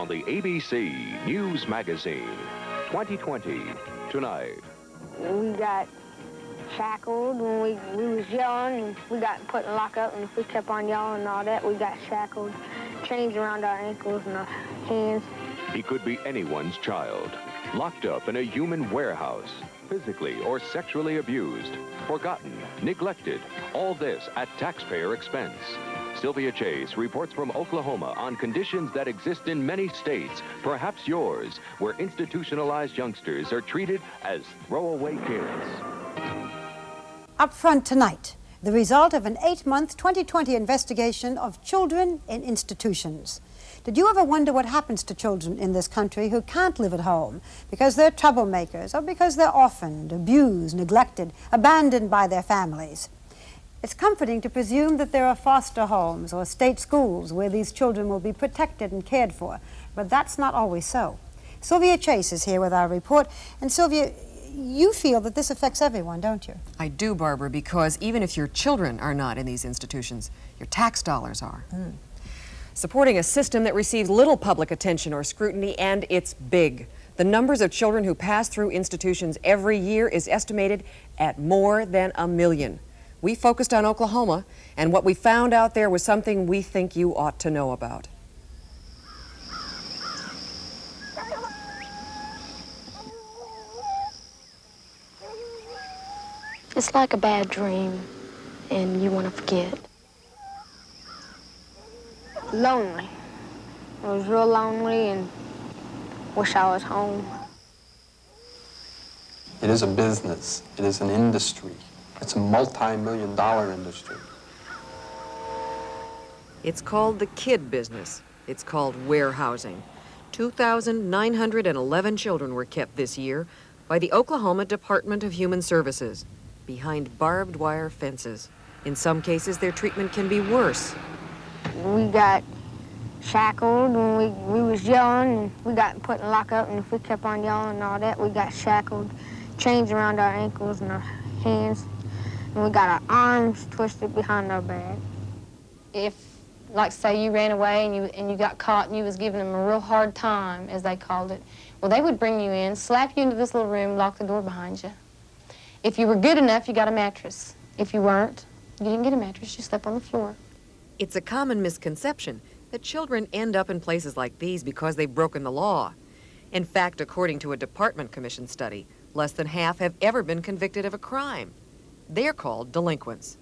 on the ABC News Magazine. 2020, tonight. We got shackled when we was young, and we got put in lockup, and if we kept on yelling and all that, we got shackled, chains around our ankles and our hands. He could be anyone's child, locked up in a human warehouse, physically or sexually abused, forgotten, neglected, all this at taxpayer expense. Sylvia Chase reports from Oklahoma on conditions that exist in many states, perhaps yours, where institutionalized youngsters are treated as throwaway kids. Up front tonight, the result of an 8-month 2020 investigation of children in institutions. Did you ever wonder what happens to children in this country who can't live at home because they're troublemakers or because they're orphaned, abused, neglected, abandoned by their families? It's comforting to presume that there are foster homes or state schools where these children will be protected and cared for, but that's not always so. Sylvia Chase is here with our report, and Sylvia, you feel that this affects everyone, don't you? I do, Barbara, because even if your children are not in these institutions, your tax dollars are. Supporting a system that receives little public attention or scrutiny, and it's big. The numbers of children who pass through institutions every year is estimated at more than 1 million. We focused on Oklahoma, and what we found out there was something we think you ought to know about. It's like a bad dream, and you want to forget. Lonely. I was real lonely and wish I was home. It is a business. It is an industry. It's a multi-million-dollar industry. It's called the kid business. It's called warehousing. 2,911 children were kept this year by the Oklahoma Department of Human Services behind barbed wire fences. In some cases, their treatment can be worse. We got shackled when we was young, and we got put in lockup, and if we kept on yelling and all that, we got shackled, chains around our ankles and our hands, and we got our arms twisted behind our back. If, like say, you ran away and you got caught and you was giving them a real hard time, as they called it, well, they would bring you in, slap you into this little room, lock the door behind you. If you were good enough, you got a mattress. If you weren't, you didn't get a mattress, you slept on the floor. It's a common misconception that children end up in places like these because they've broken the law. In fact, according to a Department Commission study, less than half have ever been convicted of a crime. They're called delinquents.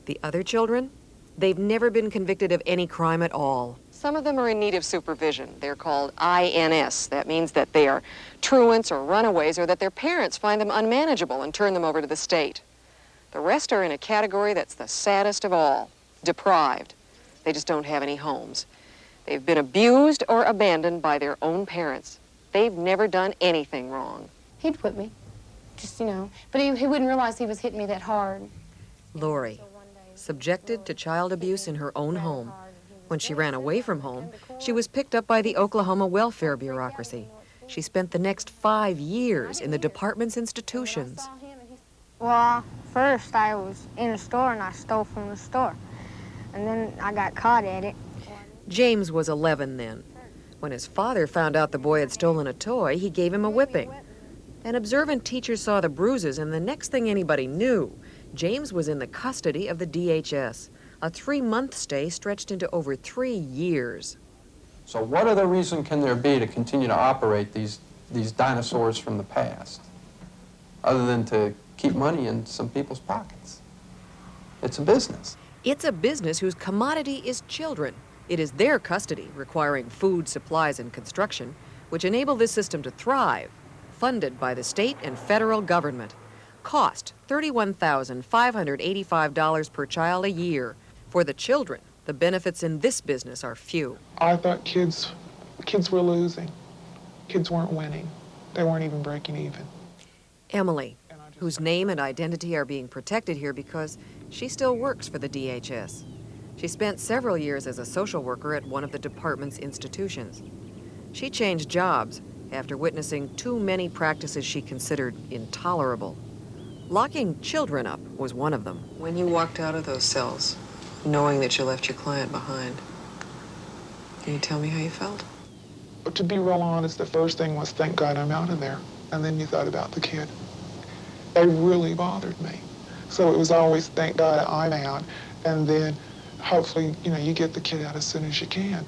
The other children, they've never been convicted of any crime at all. Some of them are in need of supervision. They're called INS. That means that they are truants or runaways, or that their parents find them unmanageable and turn them over to the state. The rest are in a category that's the saddest of all, deprived. They just don't have any homes. They've been abused or abandoned by their own parents. They've never done anything wrong. He'd whip me, just, you know, but he wouldn't realize he was hitting me that hard. Lori, subjected to child abuse in her own home. When she ran away from home, she was picked up by the Oklahoma welfare bureaucracy. She spent the next 5 years in the department's institutions. Well, first I was in a store and I stole from the store. And then I got caught at it. James was 11 then. When his father found out the boy had stolen a toy, he gave him a whipping. An observant teacher saw the bruises, and the next thing anybody knew, James was in the custody of the DHS. A 3-month stay stretched into over 3 years. So what other reason can there be to continue to operate these dinosaurs from the past, other than to keep money in some people's pockets? It's a business. It's a business whose commodity is children. It is their custody, requiring food, supplies, and construction, which enable this system to thrive, funded by the state and federal government. Cost $31,585 per child a year. For the children, the benefits in this business are few. I thought kids were losing. Kids weren't winning. They weren't even breaking even. Emily, whose name and identity are being protected here because she still works for the DHS. She spent several years as a social worker at one of the department's institutions. She changed jobs after witnessing too many practices she considered intolerable. Locking children up was one of them. When you walked out of those cells, knowing that you left your client behind, can you tell me how you felt? to be real honest, the first thing was, thank God I'm out of there. And then you thought about the kid. They really bothered me. So it was always, thank God I'm out. And then hopefully, you get the kid out as soon as you can.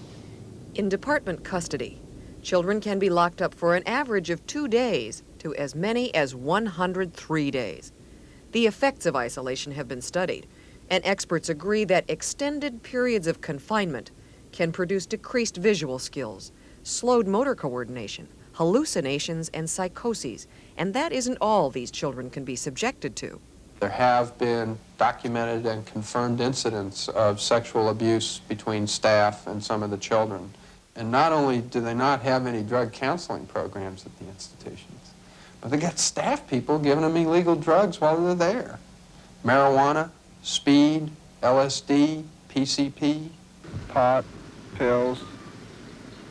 In department custody, children can be locked up for an average of 2 days to as many as 103 days. The effects of isolation have been studied, and experts agree that extended periods of confinement can produce decreased visual skills, slowed motor coordination, hallucinations, and psychoses, and that isn't all these children can be subjected to. There have been documented and confirmed incidents of sexual abuse between staff and some of the children. And not only do they not have any drug counseling programs at the institutions, but they got staff people giving them illegal drugs while they're there. Marijuana, speed, LSD, PCP. Pot, pills,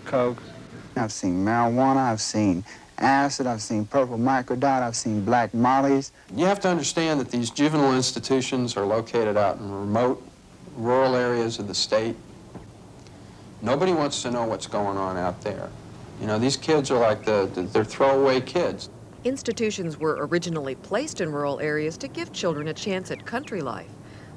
coke. I've seen marijuana, I've seen acid, I've seen purple microdot, I've seen black mollies. You have to understand that these juvenile institutions are located out in remote, rural areas of the state. Nobody wants to know what's going on out there. These kids are like they're throwaway kids. Institutions were originally placed in rural areas to give children a chance at country life.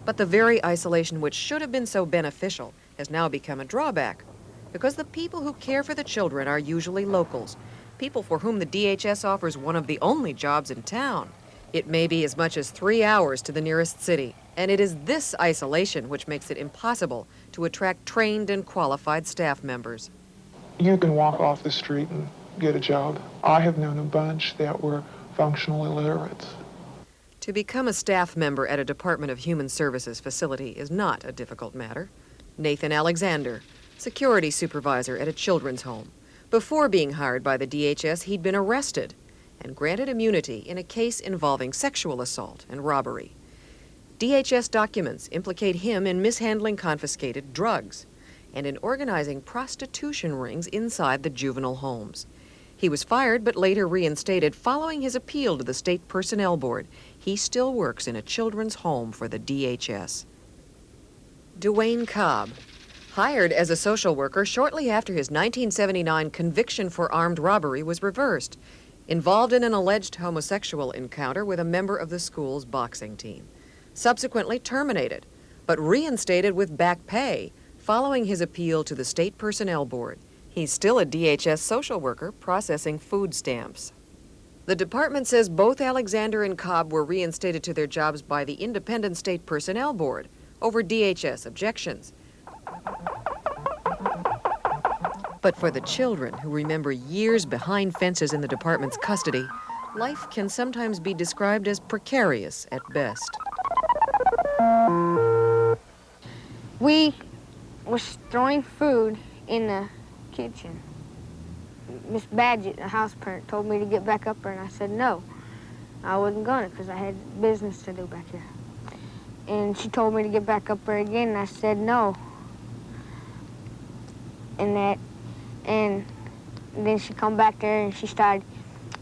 But the very isolation which should have been so beneficial has now become a drawback, because the people who care for the children are usually locals, people for whom the DHS offers one of the only jobs in town. It may be as much as 3 hours to the nearest city, and it is this isolation which makes it impossible to attract trained and qualified staff members. You can walk off the street and get a job. I have known a bunch that were functional illiterates. To become a staff member at a Department of Human Services facility is not a difficult matter. Nathan Alexander, security supervisor at a children's home. Before being hired by the DHS, he'd been arrested and granted immunity in a case involving sexual assault and robbery. DHS documents implicate him in mishandling confiscated drugs and in organizing prostitution rings inside the juvenile homes. He was fired but later reinstated following his appeal to the State Personnel Board. He still works in a children's home for the DHS. Dwayne Cobb, hired as a social worker shortly after his 1979 conviction for armed robbery was reversed, involved in an alleged homosexual encounter with a member of the school's boxing team. Subsequently terminated, but reinstated with back pay following his appeal to the State Personnel Board. He's still a DHS social worker processing food stamps. The department says both Alexander and Cobb were reinstated to their jobs by the Independent State Personnel Board over DHS objections. But for the children who remember years behind fences in the department's custody, life can sometimes be described as precarious at best. We was throwing food in the kitchen. Miss Badgett, the house parent, told me to get back up there, and I said no. I wasn't gonna, because I had business to do back here. And she told me to get back up there again, and I said no. And then she come back there, and she started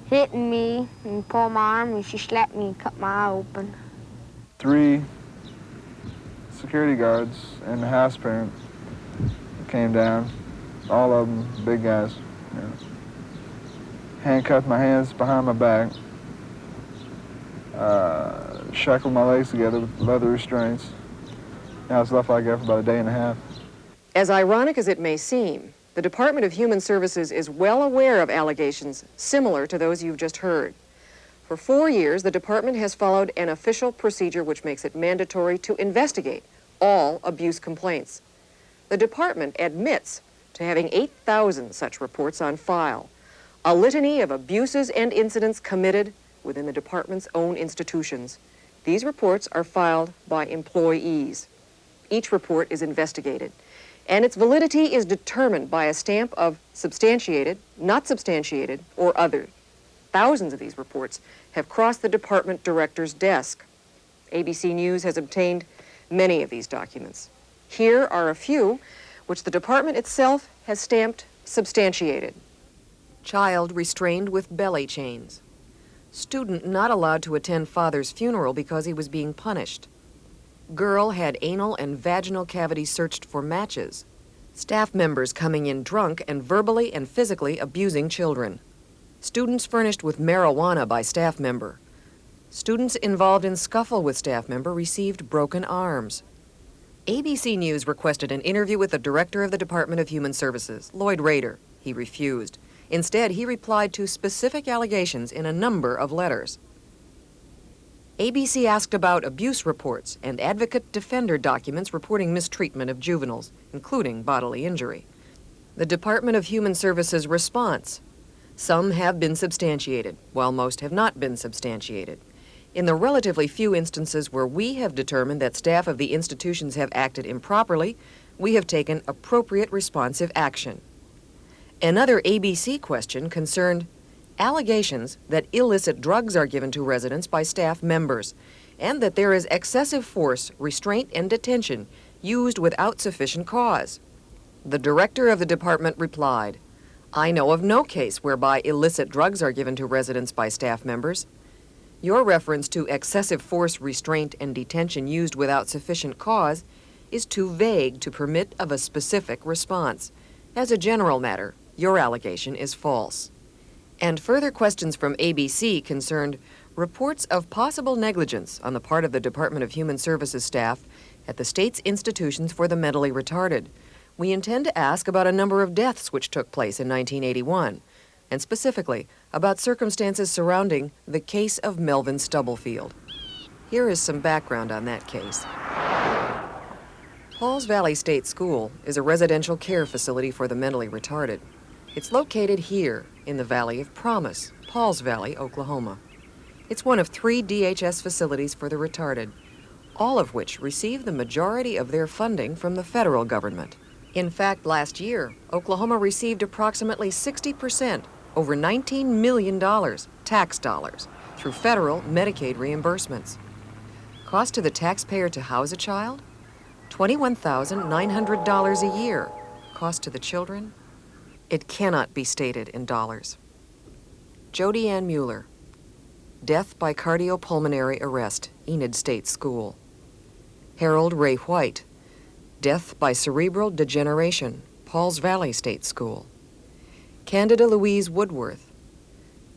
hitting me and pulled my arm, and she slapped me and cut my eye open. 3 security guards and the house parent came down, all of them big guys. Handcuffed my hands behind my back, shackled my legs together with leather restraints. I was left like that for about a day and a half. As ironic as it may seem, the Department of Human Services is well aware of allegations similar to those you've just heard. For 4 years, the department has followed an official procedure which makes it mandatory to investigate all abuse complaints. The department admits to having 8,000 such reports on file, a litany of abuses and incidents committed within the department's own institutions. These reports are filed by employees. Each report is investigated, and its validity is determined by a stamp of substantiated, not substantiated, or other. Thousands of these reports have crossed the department director's desk. ABC News has obtained many of these documents. Here are a few which the department itself has stamped substantiated. Child restrained with belly chains. Student not allowed to attend father's funeral because he was being punished. Girl had anal and vaginal cavities searched for matches. Staff members coming in drunk and verbally and physically abusing children. Students furnished with marijuana by staff member. Students involved in scuffle with staff member received broken arms. ABC News requested an interview with the director of the Department of Human Services, Lloyd Rader. He refused. Instead, he replied to specific allegations in a number of letters. ABC asked about abuse reports and advocate defender documents reporting mistreatment of juveniles, including bodily injury. The Department of Human Services response: some have been substantiated, while most have not been substantiated. In the relatively few instances where we have determined that staff of the institutions have acted improperly, we have taken appropriate responsive action. Another ABC question concerned allegations that illicit drugs are given to residents by staff members, and that there is excessive force, restraint, and detention used without sufficient cause. The director of the department replied, "I know of no case whereby illicit drugs are given to residents by staff members. Your reference to excessive force, restraint, and detention used without sufficient cause is too vague to permit of a specific response. As a general matter, your allegation is false." And further questions from ABC concerned reports of possible negligence on the part of the Department of Human Services staff at the state's institutions for the mentally retarded. We intend to ask about a number of deaths which took place in 1981, and specifically about circumstances surrounding the case of Melvin Stubblefield. Here is some background on that case. Pauls Valley State School is a residential care facility for the mentally retarded. It's located here in the Valley of Promise, Pauls Valley, Oklahoma. It's one of 3 DHS facilities for the retarded, all of which receive the majority of their funding from the federal government. In fact, last year, Oklahoma received approximately 60%, over $19 million, tax dollars, through federal Medicaid reimbursements. Cost to the taxpayer to house a child? $21,900 a year. Cost to the children? It cannot be stated in dollars. Jody Ann Mueller, death by cardiopulmonary arrest, Enid State School. Harold Ray White, death by cerebral degeneration, Pauls Valley State School. Candida Louise Woodworth,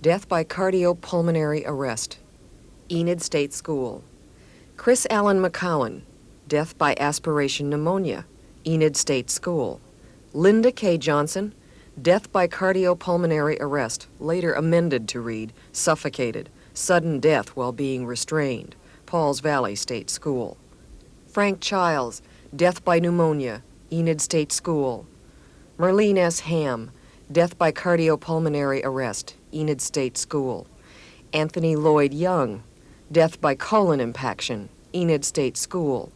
death by cardiopulmonary arrest, Enid State School. Chris Allen McCowan, death by aspiration pneumonia, Enid State School. Linda K. Johnson, death by cardiopulmonary arrest, later amended to read suffocated, sudden death while being restrained, Pauls Valley State School. Frank Childs, death by pneumonia, Enid State School. Merlene S. Ham, death by cardiopulmonary arrest, Enid State School. Anthony Lloyd Young, death by colon impaction, Enid State School.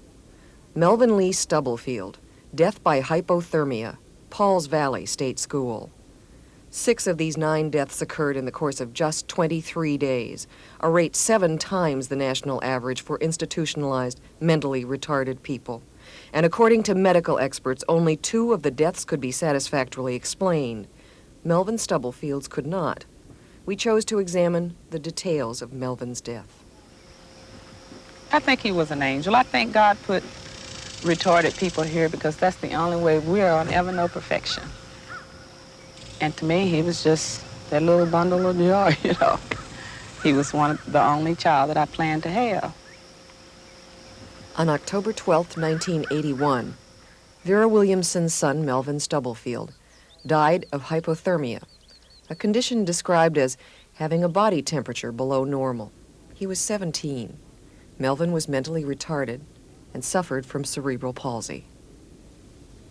Melvin Lee Stubblefield, death by hypothermia, Pauls Valley State School. 6 of these 9 deaths occurred in the course of just 23 days, a rate 7 times the national average for institutionalized, mentally retarded people. And according to medical experts, only 2 of the deaths could be satisfactorily explained. Melvin Stubblefield's could not. We chose to examine the details of Melvin's death. I think he was an angel. I think God put retarded people here because that's the only way we'll ever know perfection. And to me, he was just that little bundle of joy, you know. He was the only child that I planned to have. On October 12, 1981, Vera Williamson's son, Melvin Stubblefield, died of hypothermia, a condition described as having a body temperature below normal. He was 17. Melvin was mentally retarded and suffered from cerebral palsy.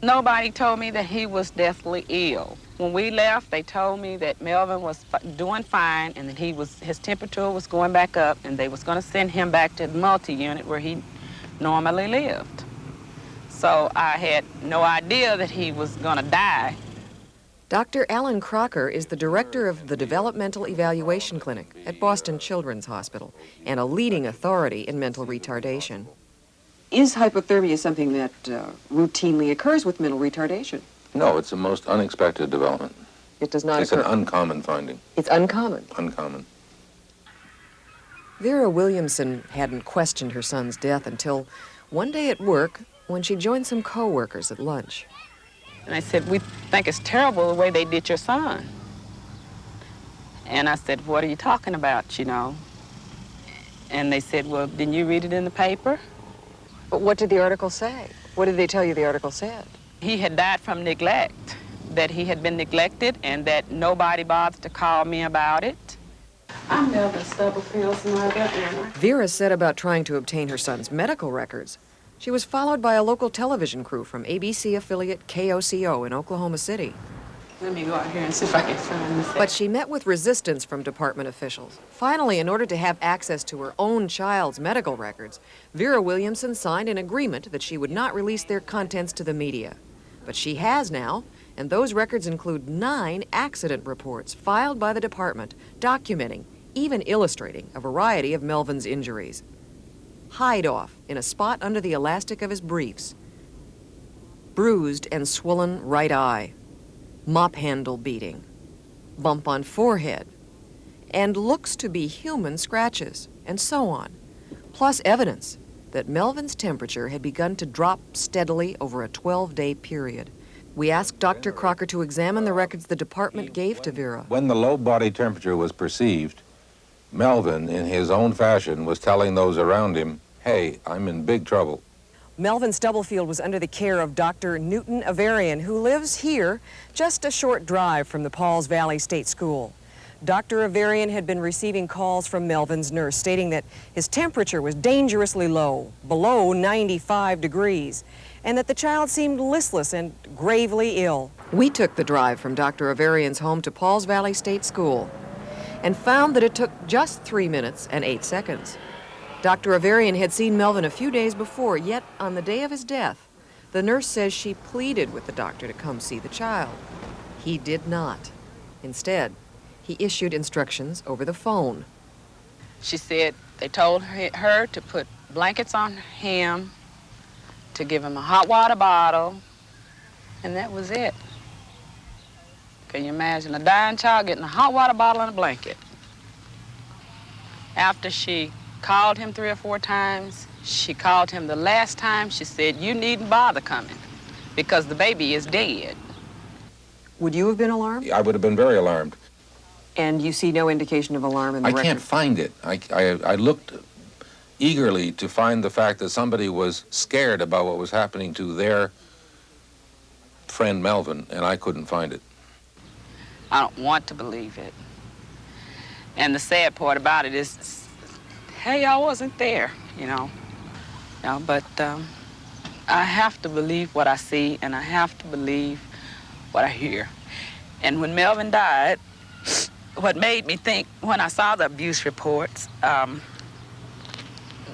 Nobody told me that he was deathly ill. When we left, they told me that Melvin was doing fine and that his temperature was going back up and they was going to send him back to the multi-unit where he normally lived. So I had no idea that he was going to die. Dr. Alan Crocker is the director of the Developmental Evaluation Clinic at Boston Children's Hospital and a leading authority in mental retardation. Is hypothermia something that routinely occurs with mental retardation? No, it's the most unexpected development. It does not It's occur. an uncommon finding. It's uncommon. Uncommon. Vera Williamson hadn't questioned her son's death until one day at work when she joined some co-workers at lunch. And they said, we think it's terrible the way they did your son. And I said, what are you talking about, you know? And they said, well, didn't you read it in the paper? But what did the article say? What did they tell you the article said? He had died from neglect, that he had been neglected and that nobody bothered to call me about it. I'm Melvin Stubblefield's mother, and Vera set about trying to obtain her son's medical records. She was followed by a local television crew from ABC affiliate KOCO in Oklahoma City. Let me go out here and see if I can find this. But she met with resistance from department officials. Finally, in order to have access to her own child's medical records, Vera Williamson signed an agreement that she would not release their contents to the media. But she has now, and those records include 9 accident reports filed by the department documenting, even illustrating, a variety of Melvin's injuries. Hide off in a spot under the elastic of his briefs. Bruised and swollen right eye. Mop handle beating. Bump on forehead. And looks to be human scratches, and so on. Plus evidence that Melvin's temperature had begun to drop steadily over a 12-day period. We asked Dr. Crocker to examine the records the department gave to Vera. When the low body temperature was perceived, Melvin, in his own fashion, was telling those around him, hey, I'm in big trouble. Melvin Stubblefield was under the care of Dr. Newton Avarian, who lives here, just a short drive from the Pauls Valley State School. Dr. Avarian had been receiving calls from Melvin's nurse stating that his temperature was dangerously low, below 95 degrees, and that the child seemed listless and gravely ill. We took the drive from Dr. Avarian's home to Pauls Valley State School and found that it took just 3 minutes and 8 seconds. Dr. Avarian had seen Melvin a few days before, yet on the day of his death, the nurse says she pleaded with the doctor to come see the child. He did not. Instead, he issued instructions over the phone. She said they told her to put blankets on him, to give him a hot water bottle, and that was it. Can you imagine a dying child getting a hot water bottle and a blanket? After she called him 3 or 4 times, she called him the last time, she said, you needn't bother coming because the baby is dead. Would you have been alarmed? I would have been very alarmed. And you see no indication of alarm in the record? I can't find it. I looked eagerly to find the fact that somebody was scared about what was happening to their friend Melvin, and I couldn't find it. I don't want to believe it. And the sad part about it is, hey, I wasn't there, you know. But I have to believe what I see, and I have to believe what I hear. And when Melvin died, what made me think, when I saw the abuse reports,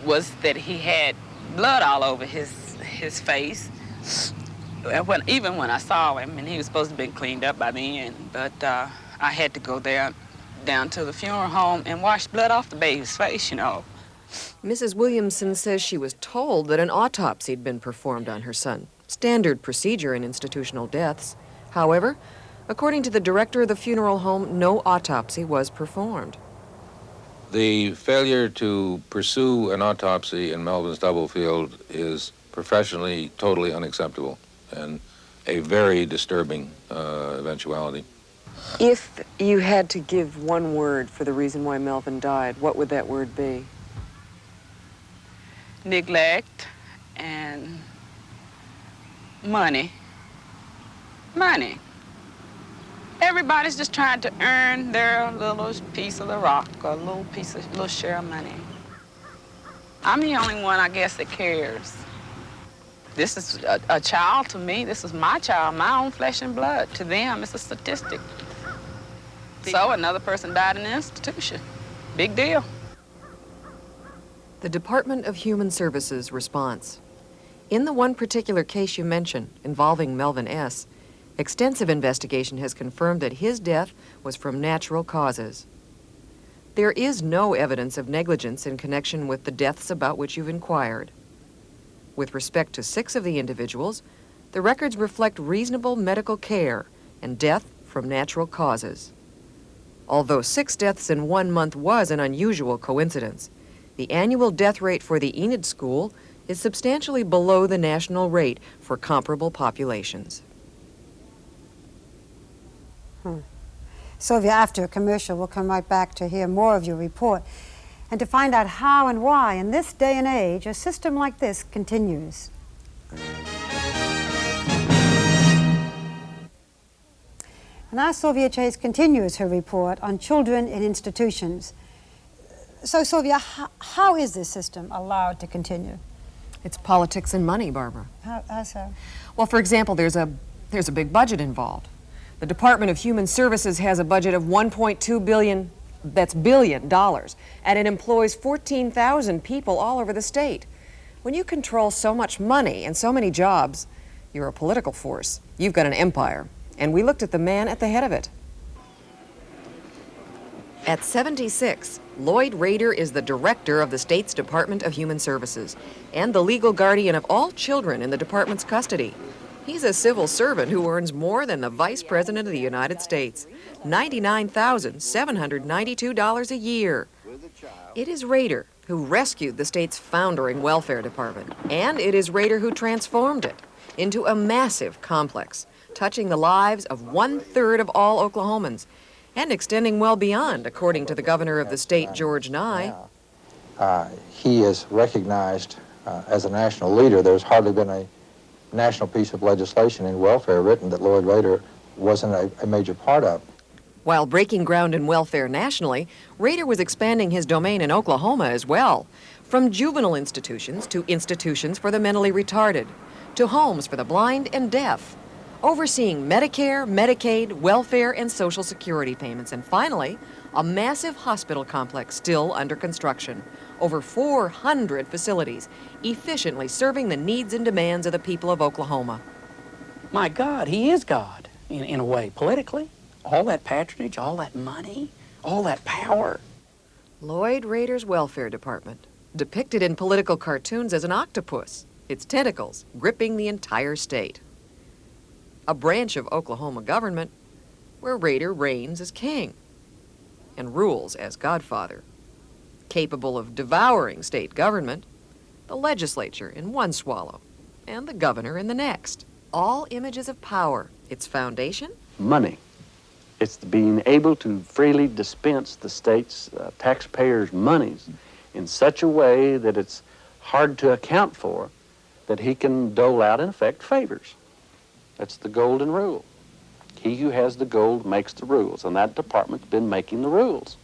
was that he had blood all over his face. Even when I saw him, and he was supposed to have been cleaned up by then, but I had to go down to the funeral home and wash blood off the baby's face, you know. Mrs. Williamson says she was told that an autopsy had been performed on her son, standard procedure in institutional deaths. However, according to the director of the funeral home, no autopsy was performed. The failure to pursue an autopsy in Melvin Stubblefield is professionally totally unacceptable and a very disturbing eventuality. If you had to give one word for the reason why Melvin died, what would that word be? Neglect and money. Money. Everybody's just trying to earn their little piece of the rock, or a little share of money. I'm the only one, I guess, that cares. This is a child to me. This is my child, my own flesh and blood. To them, it's a statistic. So another person died in the institution. Big deal. The Department of Human Services response. In the one particular case you mentioned, involving Melvin S., extensive investigation has confirmed that his death was from natural causes. There is no evidence of negligence in connection with the deaths about which you've inquired. With respect to 6 of the individuals, the records reflect reasonable medical care and death from natural causes. Although 6 deaths in 1 month was an unusual coincidence, the annual death rate for the Enid School is substantially below the national rate for comparable populations. Sylvia, after a commercial, we'll come right back to hear more of your report and to find out how and why, in this day and age, a system like this continues. Now Sylvia Chase continues her report on children in institutions. So, Sylvia, how is this system allowed to continue? It's politics and money, Barbara. How so? Well, for example, there's a big budget involved. The Department of Human Services has a budget of $1.2 billion, that's billion dollars, and it employs 14,000 people all over the state. When you control so much money and so many jobs, you're a political force. You've got an empire, and we looked at the man at the head of it. At 76, Lloyd Rader is the director of the state's Department of Human Services and the legal guardian of all children in the department's custody. He's a civil servant who earns more than the Vice President of the United States, $99,792 a year. It is Rader who rescued the state's foundering welfare department, and it is Rader who transformed it into a massive complex, touching the lives of 1/3 of all Oklahomans, and extending well beyond, according to the governor of the state, George Nye. He is recognized as a national leader. There's hardly been a national piece of legislation in welfare written that Lloyd Rader wasn't a major part of. While breaking ground in welfare nationally, Rader was expanding his domain in Oklahoma as well, from juvenile institutions to institutions for the mentally retarded, to homes for the blind and deaf, overseeing Medicare, Medicaid, welfare, and Social Security payments, and finally, a massive hospital complex still under construction. Over 400 facilities, efficiently serving the needs and demands of the people of Oklahoma. My God, he is God, in a way, politically. All that patronage, all that money, all that power. Lloyd Rader's welfare department, depicted in political cartoons as an octopus, its tentacles gripping the entire state. A branch of Oklahoma government where Rader reigns as king and rules as godfather, capable of devouring state government, the legislature in one swallow, and the governor in the next. All images of power. Its foundation? Money. It's being able to freely dispense the state's taxpayers' monies in such a way that it's hard to account for, that he can dole out, in effect, favors. That's the golden rule. He who has the gold makes the rules, and that department's been making the rules.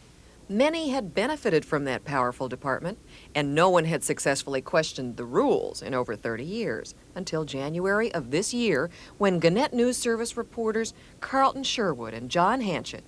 Many had benefited from that powerful department, and no one had successfully questioned the rules in over 30 years, until January of this year, when Gannett News Service reporters Carlton Sherwood and John Hanchett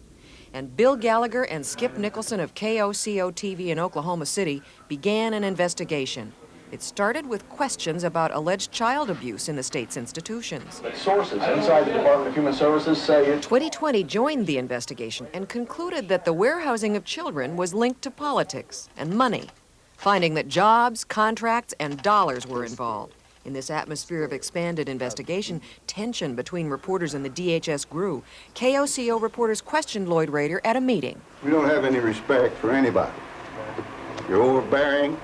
and Bill Gallagher and Skip Nicholson of KOCO-TV in Oklahoma City began an investigation. It started with questions about alleged child abuse in the state's institutions. But sources inside the Department of Human Services say it. 2020 joined the investigation and concluded that the warehousing of children was linked to politics and money, finding that jobs, contracts, and dollars were involved. In this atmosphere of expanded investigation, tension between reporters and the DHS grew. KOCO reporters questioned Lloyd Rader at a meeting. We don't have any respect for anybody. You're overbearing.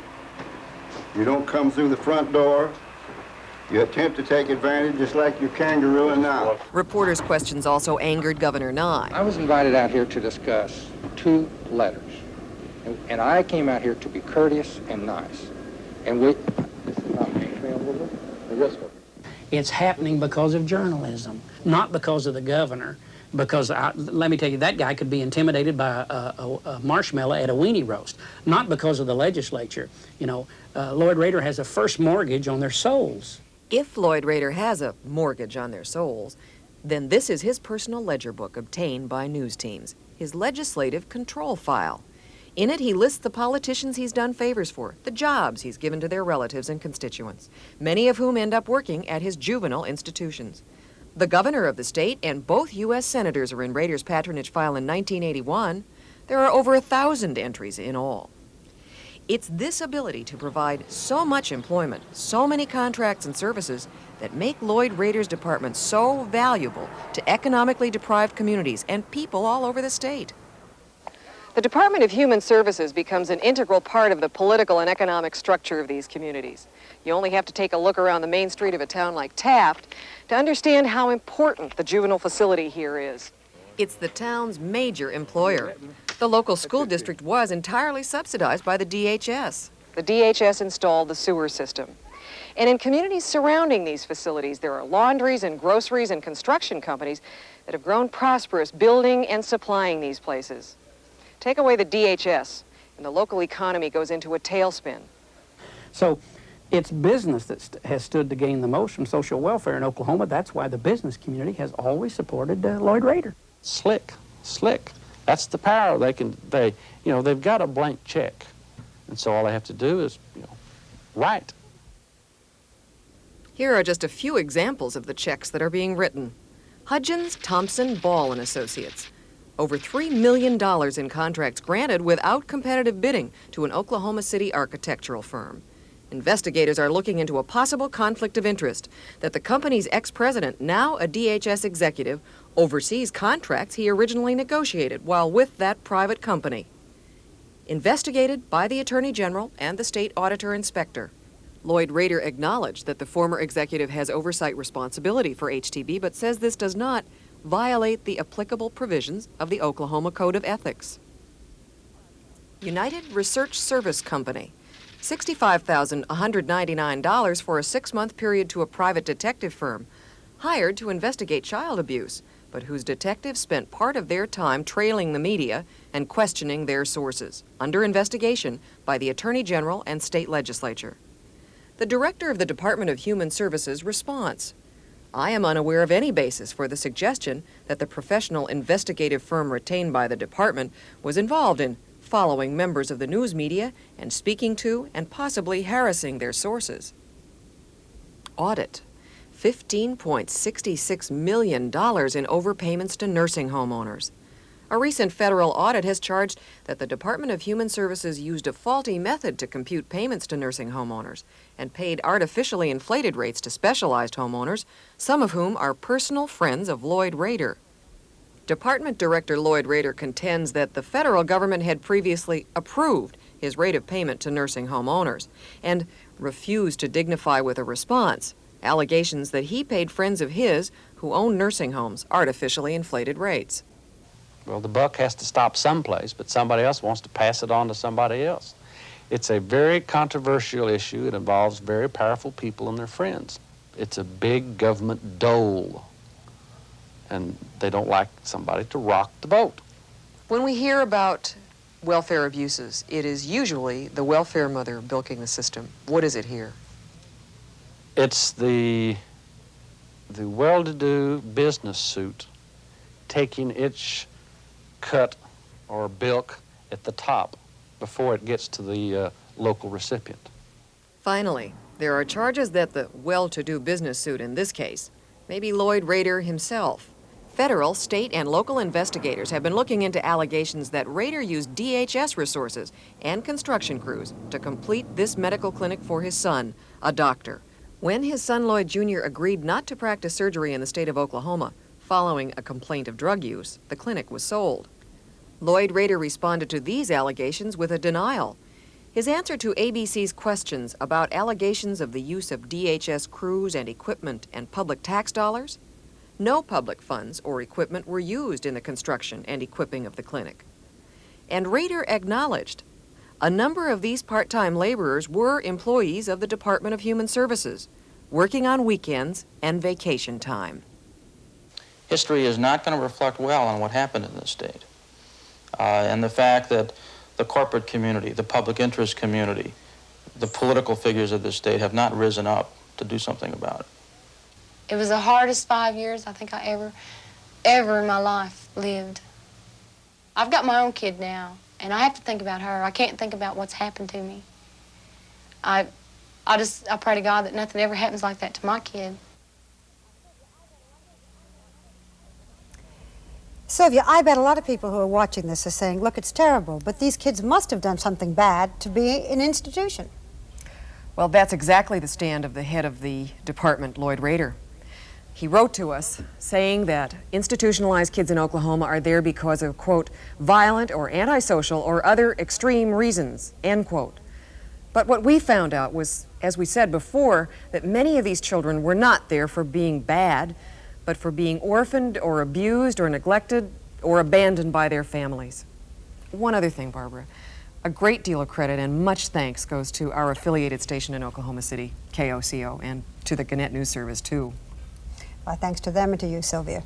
You don't come through the front door. You attempt to take advantage just like you're kangarooing now. Reporters' questions also angered Governor Nye. I was invited out here to discuss 2 letters. And I came out here to be courteous and nice. And this is not being filmed, is it? Yes, sir. It's happening because of journalism, not because of the governor. Because, let me tell you, that guy could be intimidated by a marshmallow at a weenie roast. Not because of the legislature. You know, Lloyd Rader has a first mortgage on their souls. If Lloyd Rader has a mortgage on their souls, then this is his personal ledger book obtained by news teams, his legislative control file. In it, he lists the politicians he's done favors for, the jobs he's given to their relatives and constituents, many of whom end up working at his juvenile institutions. The governor of the state and both U.S. senators are in Rader's patronage file in 1981. There are over 1,000 entries in all. It's this ability to provide so much employment, so many contracts and services that make Lloyd Rader's department so valuable to economically deprived communities and people all over the state. The Department of Human Services becomes an integral part of the political and economic structure of these communities. You only have to take a look around the main street of a town like Taft to understand how important the juvenile facility here is. It's the town's major employer. The local school district was entirely subsidized by the DHS. The DHS installed the sewer system. And in communities surrounding these facilities, there are laundries and groceries and construction companies that have grown prosperous building and supplying these places. Take away the DHS, and the local economy goes into a tailspin. So it's business that has stood to gain the most from social welfare in Oklahoma. That's why the business community has always supported Lloyd Rader. Slick. That's the power. They've got a blank check. And so all they have to do is, write. Here are just a few examples of the checks that are being written. Hudgens, Thompson, Ball & Associates. Over $3 million in contracts granted without competitive bidding to an Oklahoma City architectural firm. Investigators are looking into a possible conflict of interest that the company's ex-president, now a DHS executive, oversees contracts he originally negotiated while with that private company. Investigated by the Attorney General and the State Auditor Inspector. Lloyd Rader acknowledged that the former executive has oversight responsibility for HTB, but says this does not violate the applicable provisions of the Oklahoma Code of Ethics. United Research Service Company, $65,199 for a 6-month period to a private detective firm, hired to investigate child abuse, but whose detectives spent part of their time trailing the media and questioning their sources, under investigation by the Attorney General and state legislature. The director of the Department of Human Services responds, I am unaware of any basis for the suggestion that the professional investigative firm retained by the department was involved in following members of the news media and speaking to and possibly harassing their sources. Audit. $15.66 million in overpayments to nursing home owners. A recent federal audit has charged that the Department of Human Services used a faulty method to compute payments to nursing homeowners and paid artificially inflated rates to specialized homeowners, some of whom are personal friends of Lloyd Rader. Department Director Lloyd Rader contends that the federal government had previously approved his rate of payment to nursing home owners and refused to dignify with a response allegations that he paid friends of his who own nursing homes artificially inflated rates. Well, the buck has to stop someplace, but somebody else wants to pass it on to somebody else. It's a very controversial issue. It involves very powerful people and their friends. It's a big government dole, and they don't like somebody to rock the boat. When we hear about welfare abuses, it is usually the welfare mother bilking the system. What is it here? It's the well-to-do business suit taking its cut or bilk at the top before it gets to the local recipient. Finally, there are charges that the well-to-do business suit in this case may be Lloyd Rader himself. Federal, state, and local investigators have been looking into allegations that Rader used DHS resources and construction crews to complete this medical clinic for his son, a doctor. When his son Lloyd Jr. agreed not to practice surgery in the state of Oklahoma, following a complaint of drug use, the clinic was sold. Lloyd Rader responded to these allegations with a denial. His answer to ABC's questions about allegations of the use of DHS crews and equipment and public tax dollars? No public funds or equipment were used in the construction and equipping of the clinic. And Rader acknowledged a number of these part-time laborers were employees of the Department of Human Services, working on weekends and vacation time. History is not going to reflect well on what happened in this state. And the fact that the corporate community, the public interest community, the political figures of this state have not risen up to do something about it. It was the hardest 5 years I think I ever in my life lived. I've got my own kid now, and I have to think about her. I can't think about what's happened to me. I pray to God that nothing ever happens like that to my kid. Sylvia, I bet a lot of people who are watching this are saying, look, it's terrible, but these kids must have done something bad to be in an institution. Well, that's exactly the stand of the head of the department, Lloyd Rader. He wrote to us saying that institutionalized kids in Oklahoma are there because of, quote, violent or antisocial or other extreme reasons, end quote. But what we found out was, as we said before, that many of these children were not there for being bad, but for being orphaned or abused or neglected or abandoned by their families. One other thing, Barbara. A great deal of credit and much thanks goes to our affiliated station in Oklahoma City, KOCO, and to the Gannett News Service, too. Thanks to them and to you, Sylvia.